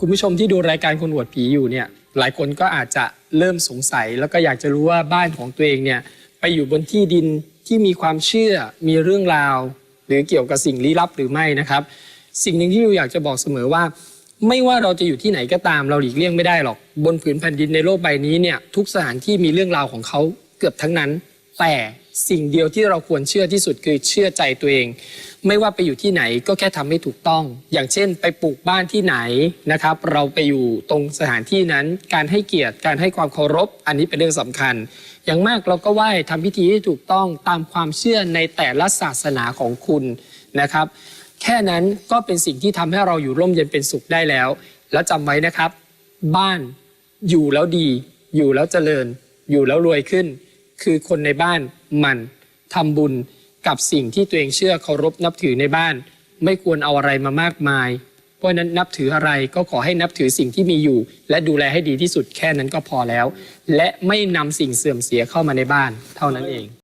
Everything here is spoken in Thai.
คุณผู้ชมที่ดูรายการคนอวดผีอยู่เนี่ยหลายคนก็อาจจะเริ่มสงสัยแล้วก็อยากจะรู้ว่าบ้านของตัวเองเนี่ยไปอยู่บนที่ดินที่มีความเชื่อมีเรื่องราวหรือเกี่ยวกับสิ่งลี้ลับหรือไม่นะครับสิ่งหนึ่งที่อยากจะบอกเสมอว่าไม่ว่าเราจะอยู่ที่ไหนก็ตามเราหลีกเลี่ยงไม่ได้หรอกบนผืนแผ่นดินในโลกใบนี้เนี่ยทุกสถานที่มีเรื่องราวของเขาเกือบทั้งนั้นแต่สิ่งเดียวที่เราควรเชื่อที่สุดคือเชื่อใจตัวเองไม่ว่าไปอยู่ที่ไหนก็แค่ทำให้ถูกต้องอย่างเช่นไปปลูกบ้านที่ไหนนะครับเราไปอยู่ตรงสถานที่นั้นการให้เกียรติการให้ความเคารพอันนี้เป็นเรื่องสำคัญอย่างมากเราก็ไหว้ทำพิธีให้ถูกต้องตามความเชื่อในแต่ละศาสนาของคุณนะครับแค่นั้นก็เป็นสิ่งที่ทำให้เราอยู่ร่มเย็นเป็นสุขได้แล้วแล้วจำไว้นะครับบ้านอยู่แล้วดีอยู่แล้วเจริญอยู่แล้วรวยขึ้นคือคนในบ้านมันทำบุญกับสิ่งที่ตัวเองเชื่อเคารพนับถือในบ้านไม่ควรเอาอะไรมามากมายเพราะนั้นนับถืออะไรก็ขอให้นับถือสิ่งที่มีอยู่และดูแลให้ดีที่สุดแค่นั้นก็พอแล้วและไม่นำสิ่งเสื่อมเสียเข้ามาในบ้านเท่านั้นเอง